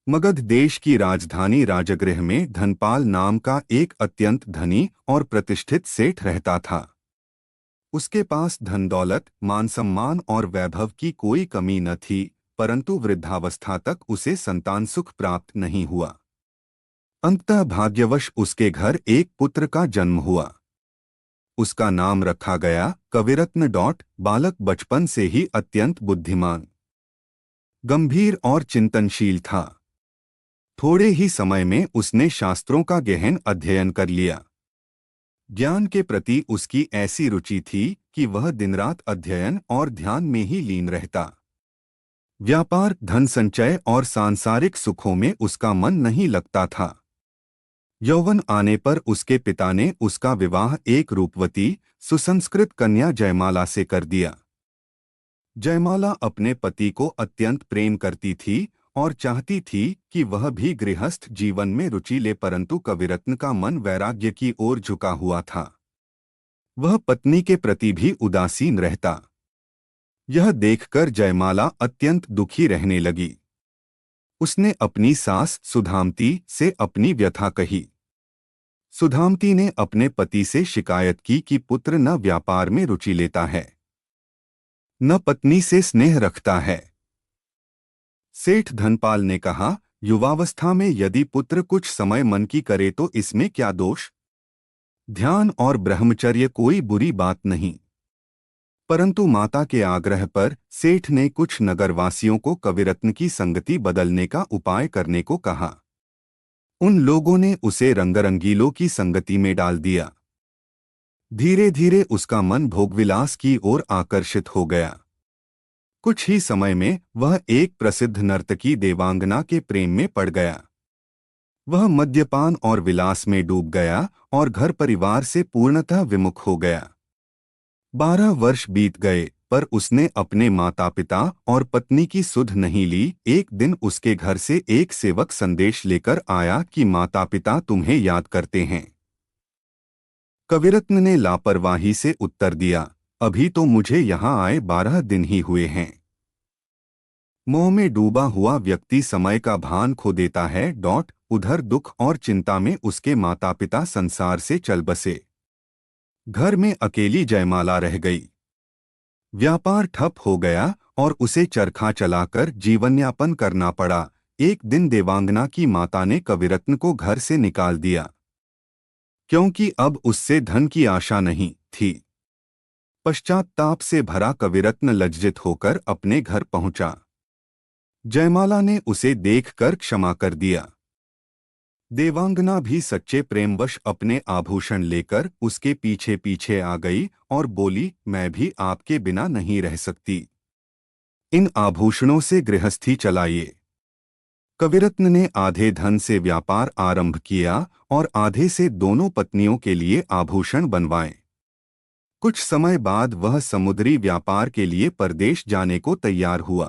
मगध देश की राजधानी राजगृह में धनपाल नाम का एक अत्यंत धनी और प्रतिष्ठित सेठ रहता था। उसके पास धन दौलत, मान सम्मान और वैभव की कोई कमी न थी, परंतु वृद्धावस्था तक उसे संतान सुख प्राप्त नहीं हुआ। अंततः भाग्यवश उसके घर एक पुत्र का जन्म हुआ। उसका नाम रखा गया कविरत्न। बालक बचपन से ही अत्यंत बुद्धिमान, गंभीर और चिंतनशील था। थोड़े ही समय में उसने शास्त्रों का गहन अध्ययन कर लिया। ज्ञान के प्रति उसकी ऐसी रुचि थी कि वह दिन रात अध्ययन और ध्यान में ही लीन रहता। व्यापार, धन संचय और सांसारिक सुखों में उसका मन नहीं लगता था। यौवन आने पर उसके पिता ने उसका विवाह एक रूपवती, सुसंस्कृत कन्या जयमाला से कर दिया। जयमाला अपने पति को अत्यंत प्रेम करती थी और चाहती थी कि वह भी गृहस्थ जीवन में रुचि ले, परंतु कविरत्न का मन वैराग्य की ओर झुका हुआ था। वह पत्नी के प्रति भी उदासीन रहता। यह देखकर जयमाला अत्यंत दुखी रहने लगी। उसने अपनी सास सुधामती से अपनी व्यथा कही। सुधामती ने अपने पति से शिकायत की कि पुत्र न व्यापार में रुचि लेता है, न पत्नी से स्नेह रखता है। सेठ धनपाल ने कहा, युवावस्था में यदि पुत्र कुछ समय मन की करे तो इसमें क्या दोष? ध्यान और ब्रह्मचर्य कोई बुरी बात नहीं। परंतु माता के आग्रह पर सेठ ने कुछ नगरवासियों को कविरत्न की संगति बदलने का उपाय करने को कहा। उन लोगों ने उसे रंगरंगीलों की संगति में डाल दिया। धीरे धीरे उसका मन भोगविलास की ओर आकर्षित हो गया। कुछ ही समय में वह एक प्रसिद्ध नर्तकी देवांगना के प्रेम में पड़ गया। वह मद्यपान और विलास में डूब गया और घर परिवार से पूर्णतः विमुख हो गया। 12 वर्ष बीत गए, पर उसने अपने माता पिता और पत्नी की सुध नहीं ली। एक दिन उसके घर से एक सेवक संदेश लेकर आया कि माता पिता तुम्हें याद करते हैं। कविरत्न ने लापरवाही से उत्तर दिया, अभी तो मुझे यहाँ आए 12 दिन ही हुए हैं। मोह में डूबा हुआ व्यक्ति समय का भान खो देता है। उधर दुख और चिंता में उसके माता पिता संसार से चल बसे। घर में अकेली जयमाला रह गई। व्यापार ठप हो गया और उसे चरखा चलाकर जीवनयापन करना पड़ा। एक दिन देवांगना की माता ने कविरत्न को घर से निकाल दिया, क्योंकि अब उससे धन की आशा नहीं थी। पश्चाताप से भरा कविरत्न लज्जित होकर अपने घर पहुंचा। जयमाला ने उसे देखकर क्षमा कर दिया। देवांगना भी सच्चे प्रेमवश अपने आभूषण लेकर उसके पीछे पीछे आ गई और बोली, मैं भी आपके बिना नहीं रह सकती। इन आभूषणों से गृहस्थी चलाइए। कविरत्न ने आधे धन से व्यापार आरंभ किया और आधे से दोनों पत्नियों के लिए आभूषण बनवाए। कुछ समय बाद वह समुद्री व्यापार के लिए परदेश जाने को तैयार हुआ।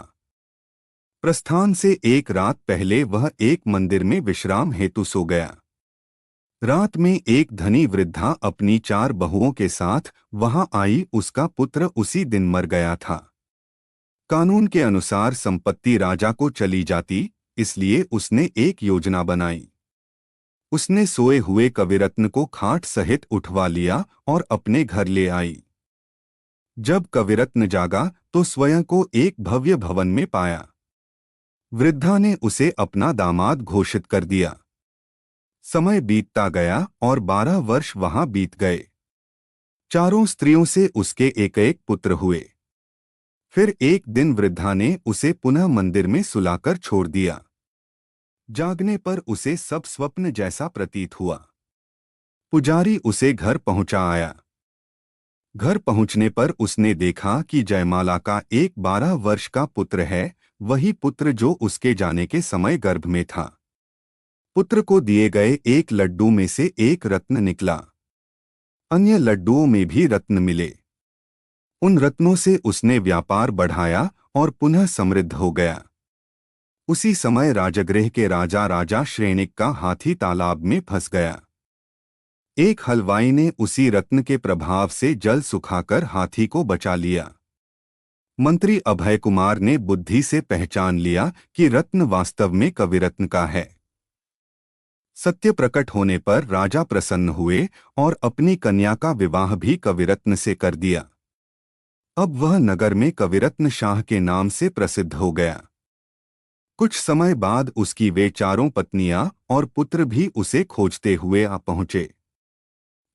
प्रस्थान से एक रात पहले वह एक मंदिर में विश्राम हेतु सो गया। रात में एक धनी वृद्धा अपनी 4 बहुओं के साथ वहां आई। उसका पुत्र उसी दिन मर गया था। कानून के अनुसार संपत्ति राजा को चली जाती, इसलिए उसने एक योजना बनाई। उसने सोए हुए कविरत्न को खाट सहित उठवा लिया और अपने घर ले आई। जब कविरत्न जागा तो स्वयं को एक भव्य भवन में पाया। वृद्धा ने उसे अपना दामाद घोषित कर दिया। समय बीतता गया और 12 वर्ष वहां बीत गए। चारों स्त्रियों से उसके एक एक पुत्र हुए। फिर एक दिन वृद्धा ने उसे पुनः मंदिर में सुलाकर छोड़ दिया। जागने पर उसे सब स्वप्न जैसा प्रतीत हुआ। पुजारी उसे घर पहुंचा आया। घर पहुंचने पर उसने देखा कि जयमाला का एक 12 वर्ष का पुत्र है, वही पुत्र जो उसके जाने के समय गर्भ में था। पुत्र को दिए गए एक लड्डू में से एक रत्न निकला। अन्य लड्डुओं में भी रत्न मिले। उन रत्नों से उसने व्यापार बढ़ाया और पुनः समृद्ध हो गया। उसी समय राजगृह के राजा श्रेणिक का हाथी तालाब में फंस गया। एक हलवाई ने उसी रत्न के प्रभाव से जल सुखाकर हाथी को बचा लिया। मंत्री अभय कुमार ने बुद्धि से पहचान लिया कि रत्न वास्तव में कविरत्न का है। सत्य प्रकट होने पर राजा प्रसन्न हुए और अपनी कन्या का विवाह भी कविरत्न से कर दिया। अब वह नगर में कविरत्न शाह के नाम से प्रसिद्ध हो गया। कुछ समय बाद उसकी वे चारों पत्नियां और पुत्र भी उसे खोजते हुए आ पहुंचे।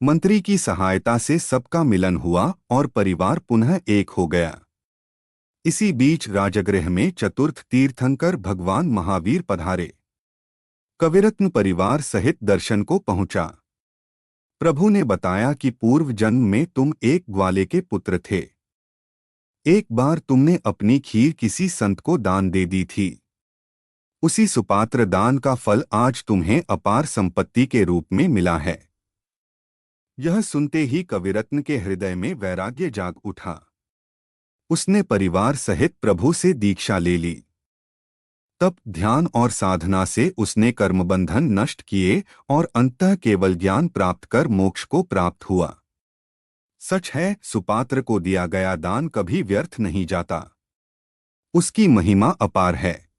मंत्री की सहायता से सबका मिलन हुआ और परिवार पुनः एक हो गया। इसी बीच राजगृह में चतुर्थ तीर्थंकर भगवान महावीर पधारे। कविरत्न परिवार सहित दर्शन को पहुंचा। प्रभु ने बताया कि पूर्व जन्म में तुम एक ग्वाले के पुत्र थे। एक बार तुमने अपनी खीर किसी संत को दान दे दी थी। उसी सुपात्र दान का फल आज तुम्हें अपार संपत्ति के रूप में मिला है। यह सुनते ही कविरत्न के हृदय में वैराग्य जाग उठा। उसने परिवार सहित प्रभु से दीक्षा ले ली। तप, ध्यान और साधना से उसने कर्मबंधन नष्ट किए और अंततः केवल ज्ञान प्राप्त कर मोक्ष को प्राप्त हुआ। सच है, सुपात्र को दिया गया दान कभी व्यर्थ नहीं जाता। उसकी महिमा अपार है।